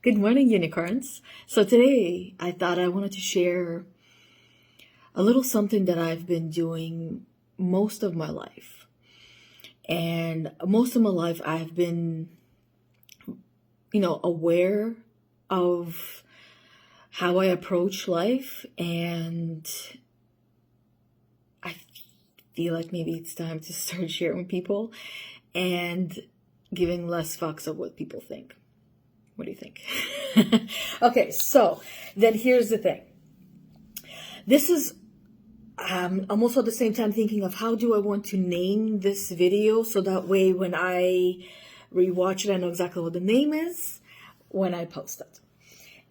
Good morning, unicorns. So today I thought I wanted to share a little something that I've been doing most of my life. And most of my life I've been, aware of how I approach life, and I feel like maybe it's time to start sharing with people and giving less fucks of what people think. What do you think? Okay, so then here's the thing. This is I'm also at the same time thinking of how do I want to name this video so that way when I rewatch it, I know exactly what the name is when I post it.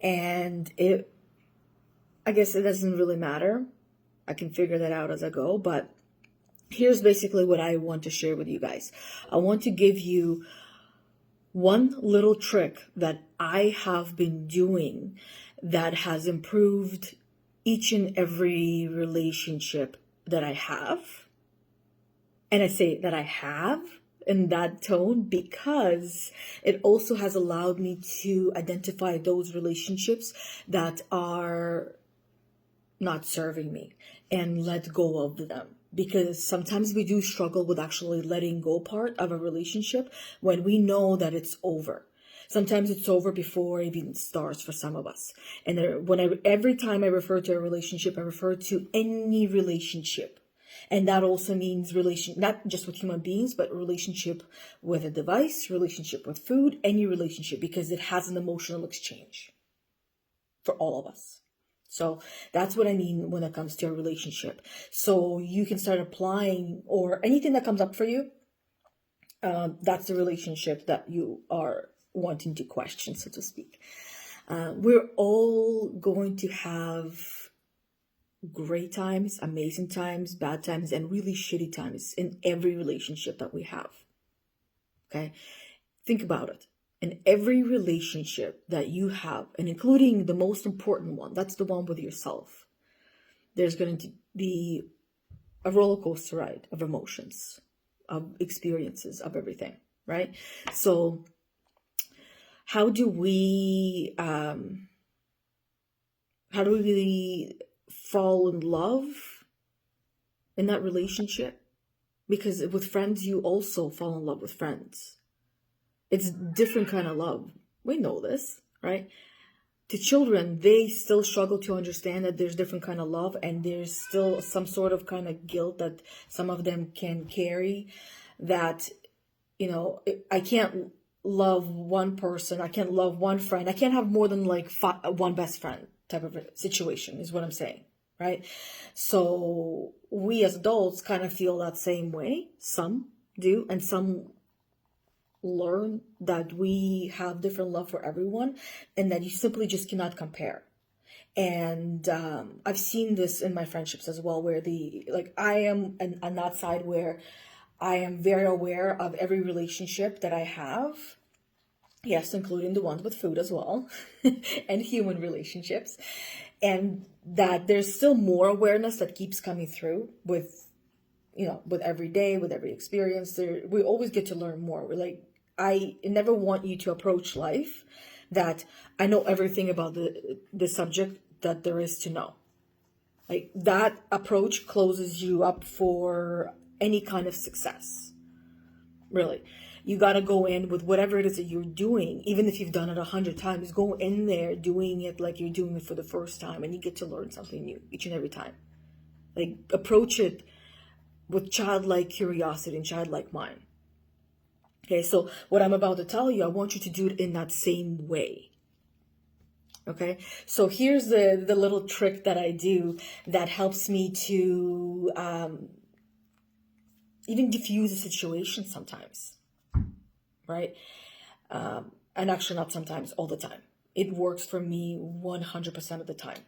And I guess it doesn't really matter. I can figure that out as I go, but here's basically what I want to share with you guys. I want to give you one little trick that I have been doing that has improved each and every relationship that I have. And I say that I have in that tone because it also has allowed me to identify those relationships that are not serving me and let go of them. Because sometimes we do struggle with actually letting go part of a relationship when we know that it's over. Sometimes it's over before it even starts for some of us. And every time I refer to a relationship, I refer to any relationship. And that also means not just with human beings, but relationship with a device, relationship with food, any relationship, because it has an emotional exchange for all of us. So that's what I mean when it comes to a relationship. So you can start applying, or anything that comes up for you, that's the relationship that you are wanting to question, so to speak. We're all going to have great times, amazing times, bad times, and really shitty times in every relationship that we have. Okay? Think about it. In every relationship that you have, and including the most important one, that's the one with yourself, there's going to be a roller coaster ride of emotions, of experiences, of everything, right? So how do we really fall in love in that relationship? Because with friends, you also fall in love with friends. It's different kind of love. We know this, right? To children, they still struggle to understand that there's different kind of love, and there's still some sort of kind of guilt that some of them can carry, that, I can't love one person, I can't love one friend, I can't have more than like one best friend type of situation is what I'm saying, right? So we as adults kind of feel that same way. Some do, and some learn that we have different love for everyone and that you simply just cannot compare. And I've seen this in my friendships as well, where I am on that side where I am very aware of every relationship that I have. Yes, including the ones with food as well, and human relationships. And that there's still more awareness that keeps coming through with every day, with every experience. We always get to learn more. I never want you to approach life that I know everything about the subject that there is to know. Like, that approach closes you up for any kind of success. Really. You got to go in with whatever it is that you're doing, even if you've done it 100 times, go in there doing it like you're doing it for the first time, and you get to learn something new each and every time. Like, approach it with childlike curiosity and childlike mind. Okay, so what I'm about to tell you, I want you to do it in that same way. Okay, so here's the little trick that I do that helps me to even diffuse a situation sometimes, right? And actually not sometimes, all the time. It works for me 100% of the time.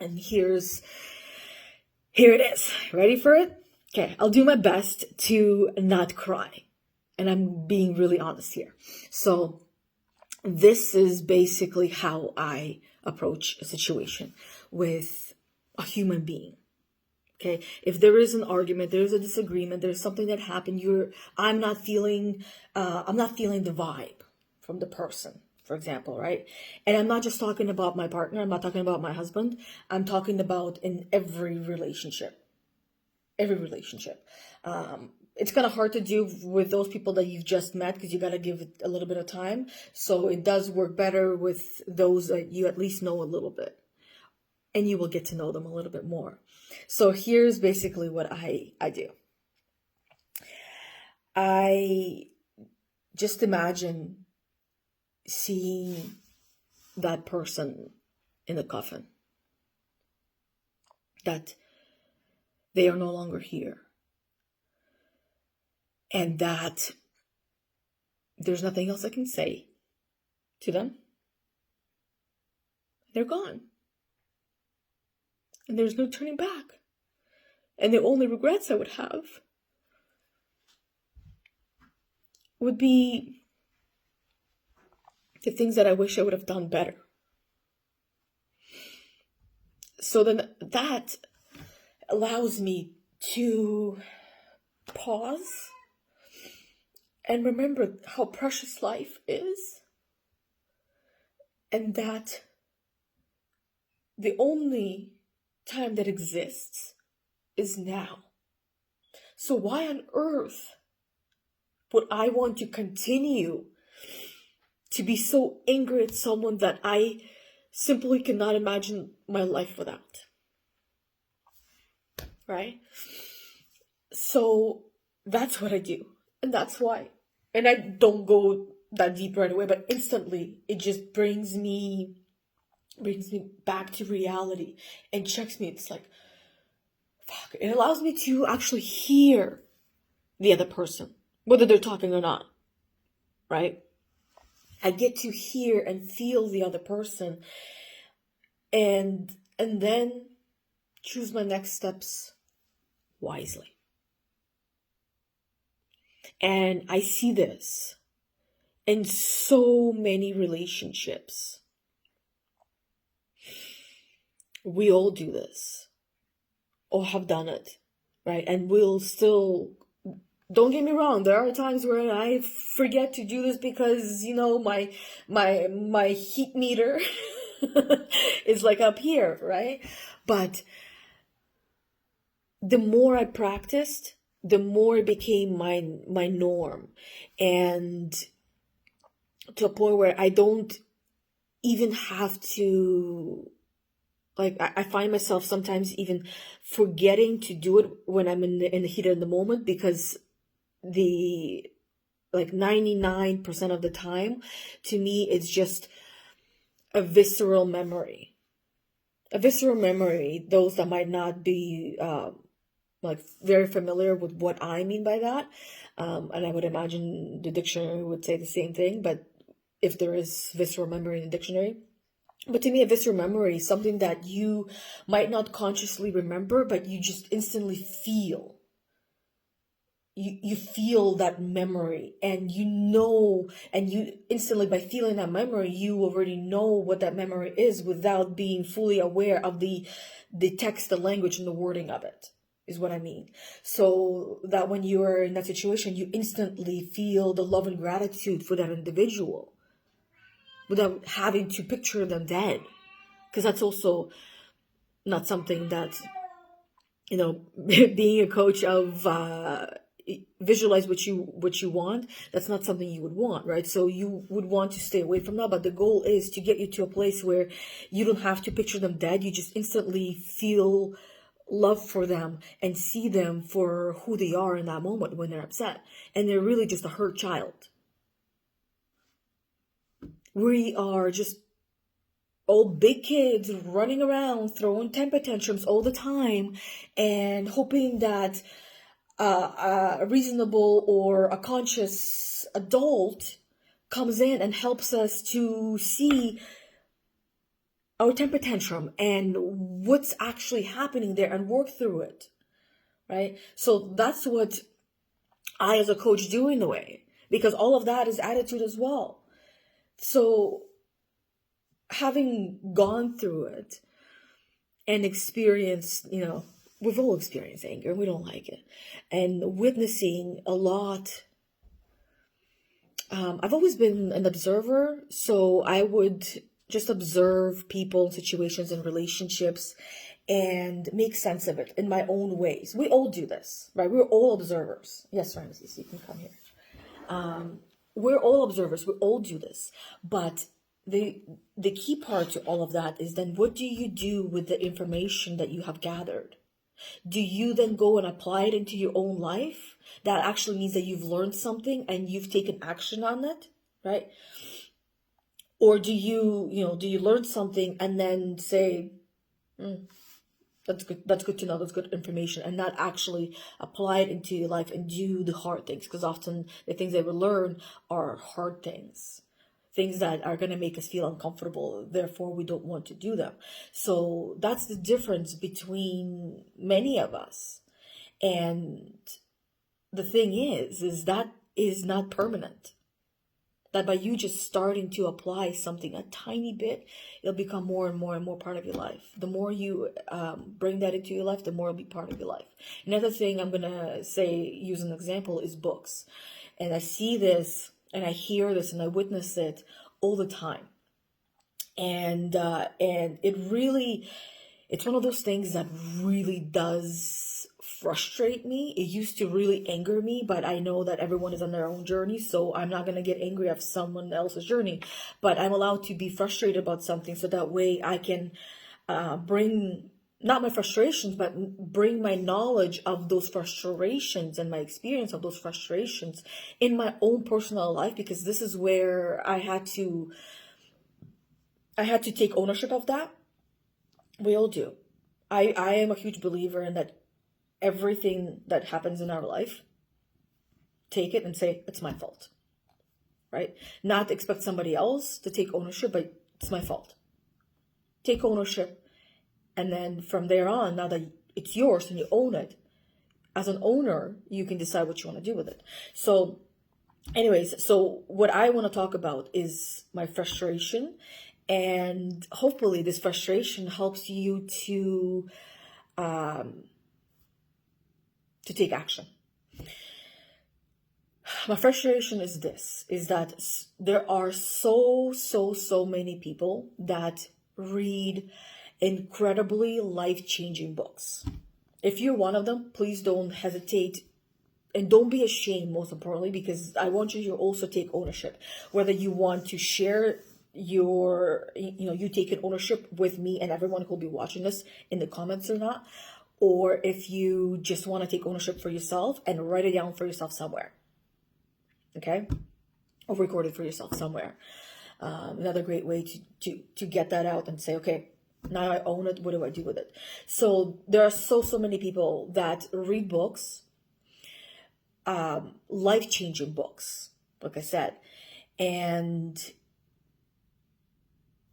And here it is. Ready for it? Okay, I'll do my best to not cry. And I'm being really honest here. So this is basically how I approach a situation with a human being. Okay, if there is an argument, there is a disagreement, there's something that happened, I'm not feeling the vibe from the person. for example, right? And I'm not just talking about my partner, I'm not talking about my husband, I'm talking about in every relationship. Every relationship. It's kind of hard to do with those people that you've just met because you got to give it a little bit of time. So it does work better with those that you at least know a little bit, and you will get to know them a little bit more. So here's basically what I do. I just imagine seeing that person in the coffin, that they are no longer here, and that there's nothing else I can say to them. They're gone. And there's no turning back. And the only regrets I would have would be the things that I wish I would have done better. So then that allows me to pause and remember how precious life is, and that the only time that exists is now. So why on earth would I want to continue to be so angry at someone that I simply cannot imagine my life without? Right? So that's what I do. And that's why. And I don't go that deep right away, but instantly it just brings me back to reality and checks me. It's like, fuck. It allows me to actually hear the other person, whether they're talking or not. Right? I get to hear and feel the other person, and then choose my next steps wisely. And I see this in so many relationships. We all do this, or have done it, right? And we'll still, don't get me wrong, there are times where I forget to do this because, my heat meter is like up here, right? But the more I practiced, the more it became my norm, and to a point where I don't even have to, like, I find myself sometimes even forgetting to do it when I'm in the heat of the moment, because 99% of the time, to me, it's just a visceral memory. A visceral memory, those that might not be very familiar with what I mean by that, and I would imagine the dictionary would say the same thing, but if there is visceral memory in the dictionary. But to me, a visceral memory is something that you might not consciously remember, but you just instantly feel. You feel that memory, and and you instantly, by feeling that memory, you already know what that memory is without being fully aware of the text, the language, and the wording of it, is what I mean. So that when you are in that situation, you instantly feel the love and gratitude for that individual without having to picture them dead. Because that's also not something that, being a coach of visualize what you want, that's not something you would want, right? So you would want to stay away from that, but the goal is to get you to a place where you don't have to picture them dead. You just instantly feel love for them and see them for who they are in that moment when they're upset, and they're really just a hurt child. We are just all big kids running around throwing temper tantrums all the time and hoping that a reasonable or a conscious adult comes in and helps us to see our temper tantrum and what's actually happening there and work through it, right? So that's what I, as a coach, do in a way, because all of that is attitude as well. So having gone through it and experienced, we've all experienced anger and we don't like it, and witnessing a lot I've always been an observer, so I would just observe people, situations, and relationships and make sense of it in my own ways. We all do this, right? We're all observers. Yes, Ramses, you can come here. We're all observers. We all do this. But the key part to all of that is then what do you do with the information that you have gathered? Do you then go and apply it into your own life? That actually means that you've learned something and you've taken action on it, right? Or do you learn something and then say, that's good to know, that's good information, and not actually apply it into your life and do the hard things? Because often the things that we learn are hard things that are going to make us feel uncomfortable, therefore we don't want to do them. So that's the difference between many of us. And the thing is that is not permanent. That by you just starting to apply something a tiny bit, it'll become more and more and more part of your life. The more you bring that into your life, the more it'll be part of your life. Another thing I'm going to say, use an example, is books. And I see this and I hear this and I witness it all the time. And it's one of those things that really does frustrate me. It used to really anger me, but I know that everyone is on their own journey, so I'm not going to get angry at someone else's journey. But I'm allowed to be frustrated about something so that way I can bring not my frustrations, but bring my knowledge of those frustrations and my experience of those frustrations in my own personal life, because this is where I had to take ownership of that. We all do. I am a huge believer in that everything that happens in our life, take it and say, it's my fault, right? Not expect somebody else to take ownership, but it's my fault. Take ownership. And then from there on, now that it's yours and you own it, as an owner, you can decide what you want to do with it. So anyways, so what I want to talk about is my frustration. And hopefully this frustration helps you to take action. My frustration is that there are so many people that read incredibly life-changing books. If you're one of them, please don't hesitate and don't be ashamed, most importantly, because I want you to also take ownership. Whether you want to share you taking ownership with me and everyone who'll be watching this in the comments or not, or if you just want to take ownership for yourself and write it down for yourself somewhere, okay, or record it for yourself somewhere. Another great way to get that out and say, okay, now I own it. What do I do with it? So there are so many people that read books, life-changing books, like I said, and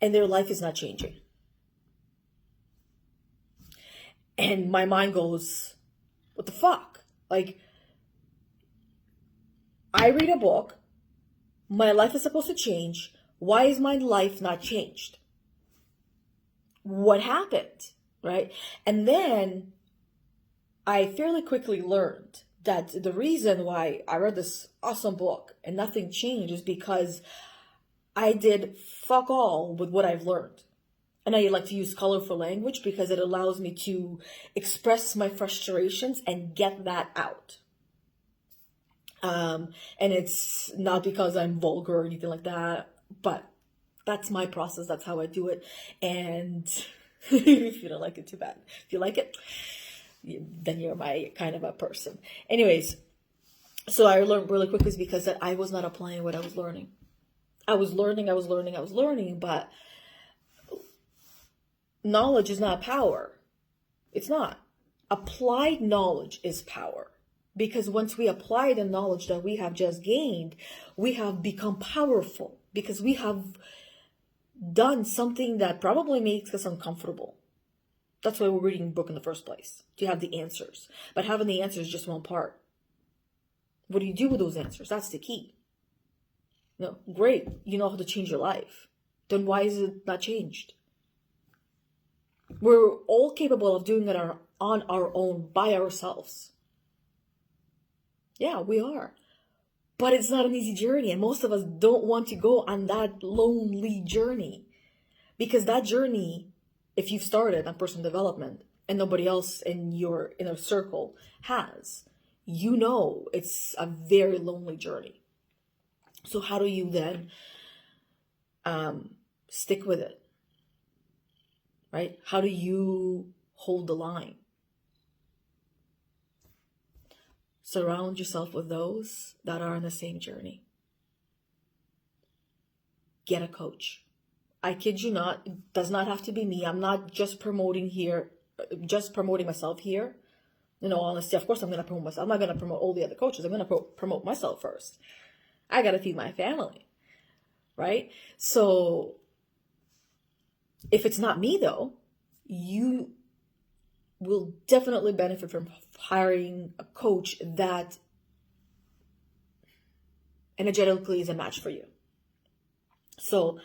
their life is not changing. And my mind goes, what the fuck? Like, I read a book, my life is supposed to change. Why is my life not changed? What happened, right? And then I fairly quickly learned that the reason why I read this awesome book and nothing changed is because I did fuck all with what I've learned. And I like to use colorful language because it allows me to express my frustrations and get that out. And it's not because I'm vulgar or anything like that, but that's my process. That's how I do it. And if you don't like it, too bad. If you like it, then you're my kind of a person. Anyways, so I learned really quickly because that I was not applying what I was learning. I was learning, but knowledge is not power. It's not. Applied knowledge is power. Because once we apply the knowledge that we have just gained, we have become powerful because we have done something that probably makes us uncomfortable. That's why we're reading a book in the first place, to have the answers. But having the answers is just one part. What do you do with those answers? That's the key. No, great. You know how to change your life. Then why is it not changed? We're all capable of doing it on our own, by ourselves. Yeah, we are. But it's not an easy journey, and most of us don't want to go on that lonely journey, because that journey, if you've started on personal development and nobody else in your inner circle has, you know it's a very lonely journey. So how do you then stick with it, right? How do you hold the line? Surround yourself with those that are on the same journey. Get a coach. I kid you not, it does not have to be me. I'm not just promoting myself here. In all honesty, of course I'm going to promote myself. I'm not going to promote all the other coaches. I'm going to promote myself first. I got to feed my family, right? So if it's not me though, you will definitely benefit from hiring a coach that energetically is a match for you. So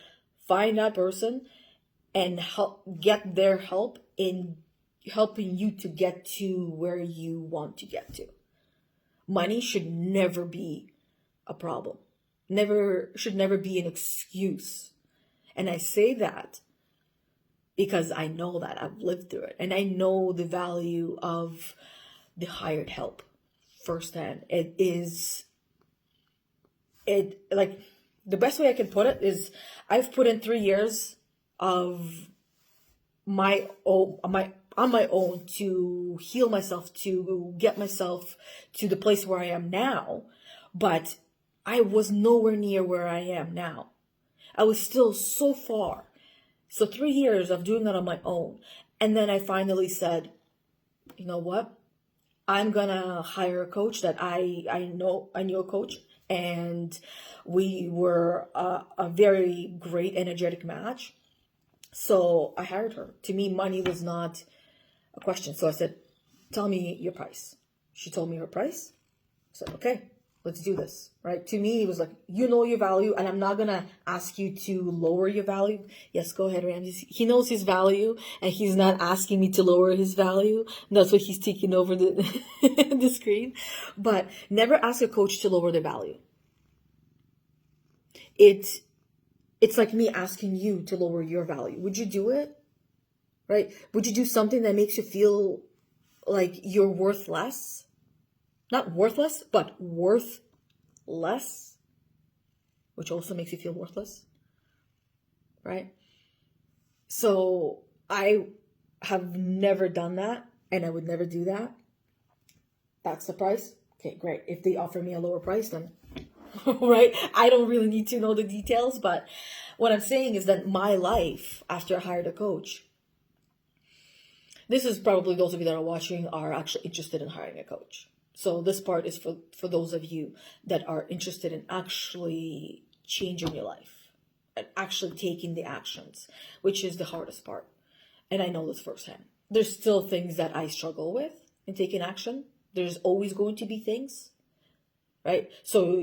find that person and get their help in helping you to get to where you want to get to. Money should never be a problem. Should never be an excuse. And I say that because I know that I've lived through it, and I know the value of the hired help firsthand. Like, the best way I can put it is I've put in 3 years of on my own to heal myself, to get myself to the place where I am now, but I was nowhere near where I am now. I was still so far. So 3 years of doing that on my own. And then I finally said, you know what? I'm going to hire a coach that I knew a coach, and we were a very great energetic match. So I hired her. To me, money was not a question. So I said, tell me your price. She told me her price. I said, okay, let's do this, right? To me, it was like, you know your value, and I'm not going to ask you to lower your value. Yes, go ahead, Ramses. He knows his value, and he's not asking me to lower his value. That's why he's taking over the, the screen. But never ask a coach to lower their value. It's like me asking you to lower your value. Would you do it? Right? Would you do something that makes you feel like you're worth less? Not worthless, but worth less, which also makes you feel worthless, right? So I have never done that, and I would never do that. That's the price. Okay, great. If they offer me a lower price, then, right? I don't really need to know the details, but what I'm saying is that my life after I hired a coach, this is probably those of you that are watching are actually interested in hiring a coach. So this part is for those of you that are interested in actually changing your life and actually taking the actions, which is the hardest part. And I know this firsthand. There's still things that I struggle with in taking action. There's always going to be things, right? So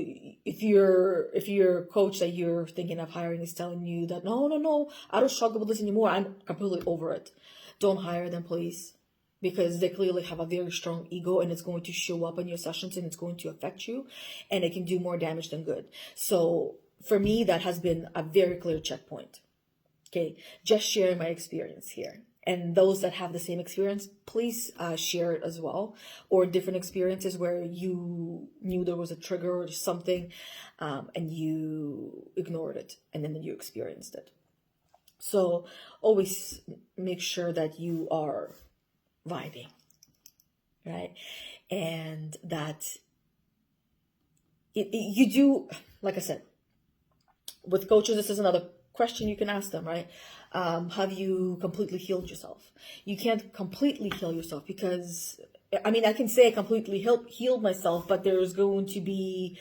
if your coach that you're thinking of hiring is telling you that, no, I don't struggle with this anymore, I'm completely over it, don't hire them, please. Because they clearly have a very strong ego, and it's going to show up in your sessions, and it's going to affect you, and it can do more damage than good. So for me, that has been a very clear checkpoint. Okay, just sharing my experience here. And those that have the same experience, please share it as well. Or different experiences where you knew there was a trigger or something, and you ignored it, and then you experienced it. So always make sure that you are vibing, right? And that you do, like I said, with coaches, this is another question you can ask them, right? Have you completely healed yourself? You can't completely heal yourself because, I mean, I can say I completely healed myself, but there's going to be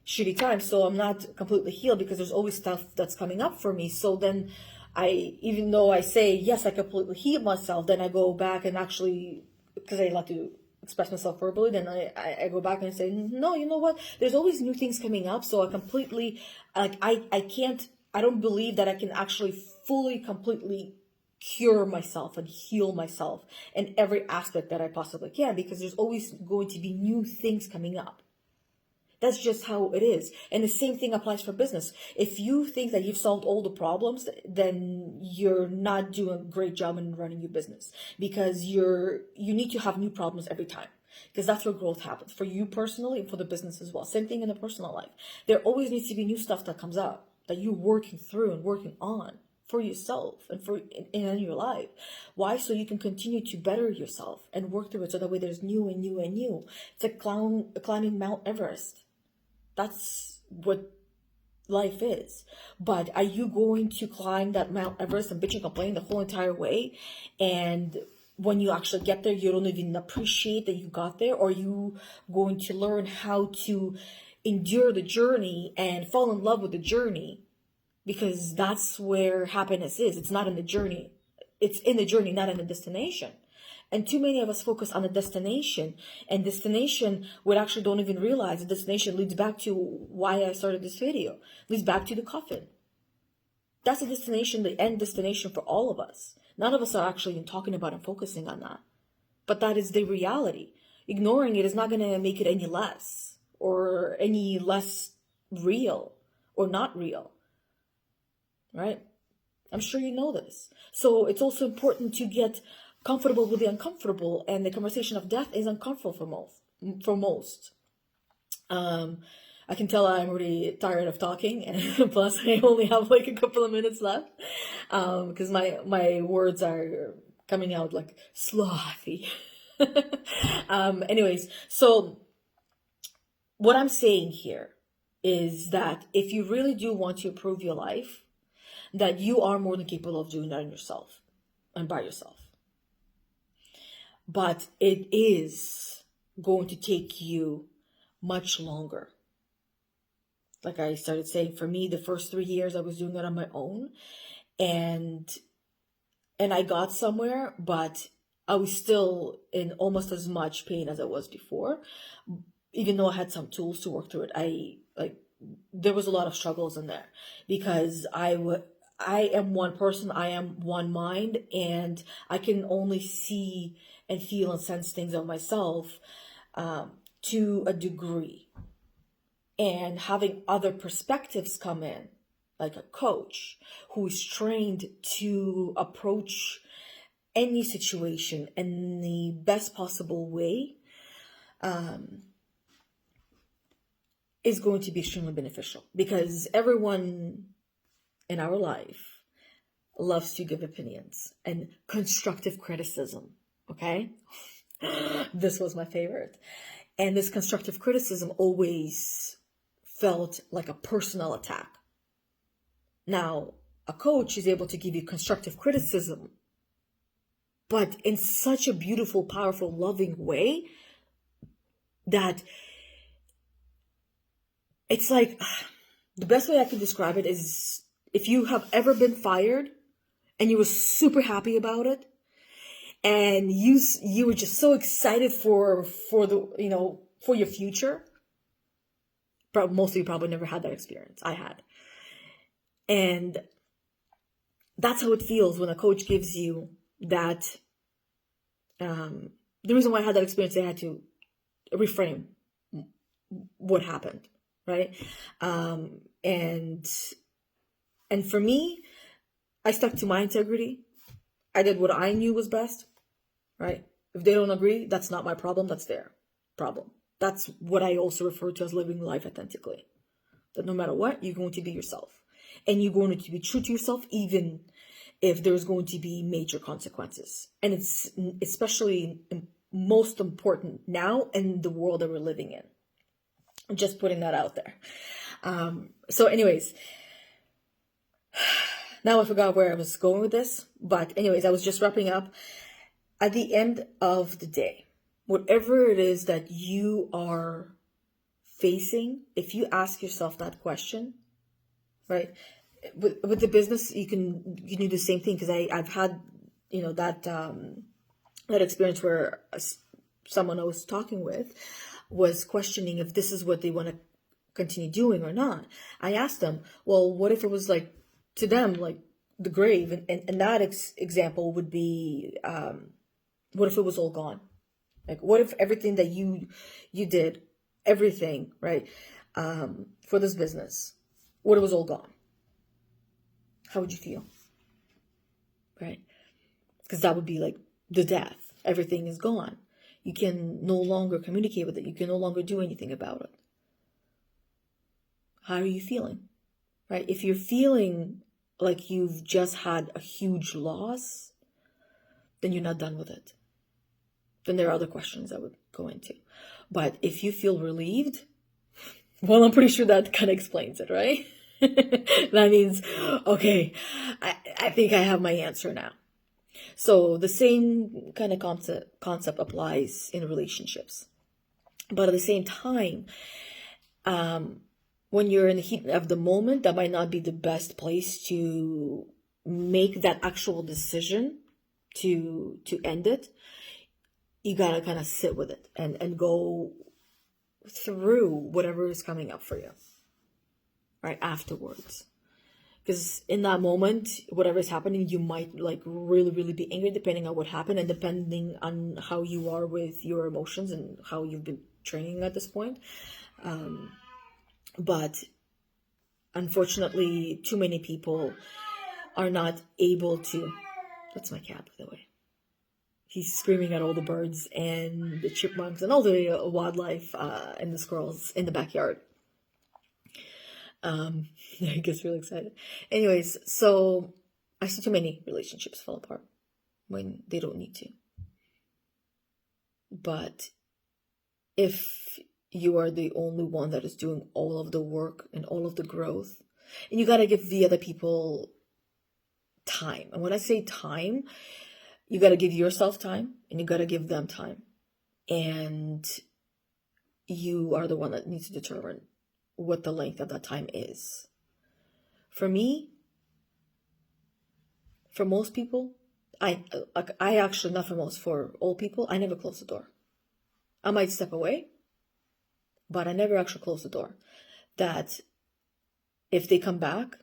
shitty times. So I'm not completely healed because there's always stuff that's coming up for me. So then even though I say, yes, I completely healed myself, then I go back and actually, because I like to express myself verbally, then I go back and say, no, you know what? There's always new things coming up. So I completely, like, I don't believe that I can actually fully, completely cure myself and heal myself in every aspect that I possibly can, because there's always going to be new things coming up That's just how it is. And the same thing applies for business. If you think that you've solved all the problems, then you're not doing a great job in running your business, because you need to have new problems every time. Because that's where growth happens for you personally and for the business as well. Same thing in the personal life. There always needs to be new stuff that comes up that you're working through and working on for yourself and for in your life. Why? So you can continue to better yourself and work through it, so that way there's new and new and new. It's like climbing Mount Everest. That's what life is. But are you going to climb that Mount Everest and bitch and complain the whole entire way? And when you actually get there, you don't even appreciate that you got there? Or are you going to learn how to endure the journey and fall in love with the journey? Because that's where happiness is. It's not in the journey. It's in the journey, not in the destination. And too many of us focus on the destination, and destination, we actually don't even realize the destination leads back to why I started this video, leads back to the coffin. That's the destination, the end destination for all of us. None of us are actually even talking about and focusing on that. But that is the reality. Ignoring it is not going to make it any less or any less real or not real. Right? I'm sure you know this. So it's also important to get comfortable with the uncomfortable, and the conversation of death is uncomfortable for most. I can tell I'm already tired of talking, and plus I only have like a couple of minutes left, because my words are coming out like slothy. Anyways, so what I'm saying here is that if you really do want to improve your life, that you are more than capable of doing that in yourself and by yourself. But it is going to take you much longer. Like I started saying, for me, the first 3 years I was doing it on my own, and I got somewhere, but I was still in almost as much pain as I was before, even though I had some tools to work through it. There was a lot of struggles in there, because I am one person, I am one mind, and I can only see and feel and sense things of myself to a degree. And having other perspectives come in, like a coach who is trained to approach any situation in the best possible way, is going to be extremely beneficial, because everyone in our life loves to give opinions and constructive criticism. Okay? This was my favorite. And this constructive criticism always felt like a personal attack. Now, a coach is able to give you constructive criticism, but in such a beautiful, powerful, loving way that it's like, the best way I can describe it is, if you have ever been fired and you were super happy about it, and you were just so excited for your future. But most of you probably never had that experience. I had. And that's how it feels when a coach gives you that. The reason why I had that experience, I had to reframe what happened, right? And for me, I stuck to my integrity. I did what I knew was best, right? If they don't agree, that's not my problem. That's their problem. That's what I also refer to as living life authentically. That no matter what, you're going to be yourself. And you're going to be true to yourself, even if there's going to be major consequences. And it's especially most important now in the world that we're living in. I'm just putting that out there. So anyways, now I forgot where I was going with this. But anyways, I was just wrapping up. At the end of the day, whatever it is that you are facing, if you ask yourself that question, right? With the business, you can do the same thing, because I've had that experience where someone I was talking with was questioning if this is what they want to continue doing or not. I asked them, well, what if it was like, to them, like the grave? And that example would be, what if it was all gone? Like, what if everything that you did everything, right, for this business, what it was all gone, how would you feel? Right? Because that would be like the death. Everything is gone. You can no longer communicate with it. You can no longer do anything about it. How are you feeling? Right? If you're feeling like you've just had a huge loss, then you're not done with it. Then there are other questions I would go into. But if you feel relieved, well, I'm pretty sure that kind of explains it, right? That means, okay, I think I have my answer now. So the same kind of concept applies in relationships. But at the same time, when you're in the heat of the moment, that might not be the best place to make that actual decision to end it. You gotta kind of sit with it and go through whatever is coming up for you, right, afterwards. Because in that moment, whatever is happening, you might like really, really be angry depending on what happened and depending on how you are with your emotions and how you've been training at this point. But unfortunately, too many people are not able to. That's my cat, by the way. He's screaming at all the birds and the chipmunks and all the wildlife and the squirrels in the backyard. He gets really excited. Anyways, so I see too many relationships fall apart when they don't need to. But if you are the only one that is doing all of the work and all of the growth, and you got to give the other people time. And when I say time, you got to give yourself time and you got to give them time. And you are the one that needs to determine what the length of that time is. For me, for most people, I actually, not for most, for all people, I never close the door. I might step away, but I never actually close the door. That if they come back,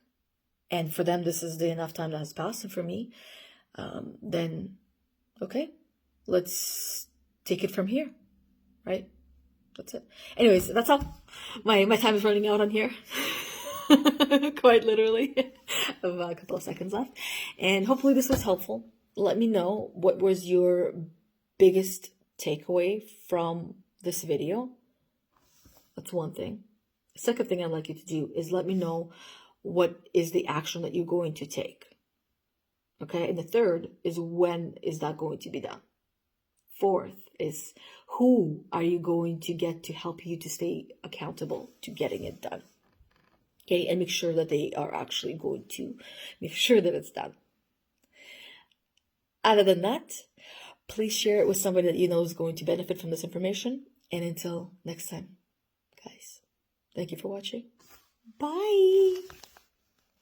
and for them this is the enough time that has passed, and for me, then okay, let's take it from here, right? That's it. Anyways, that's all. My time is running out on here. Quite literally. I have a couple of seconds left. And hopefully this was helpful. Let me know what was your biggest takeaway from this video. That's one thing. The second thing I'd like you to do is let me know what is the action that you're going to take. Okay? And the third is, when is that going to be done? Fourth is, who are you going to get to help you to stay accountable to getting it done? Okay, and make sure that they are actually going to make sure that it's done. Other than that, please share it with somebody that you know is going to benefit from this information. And until next time, guys, thank you for watching. Bye.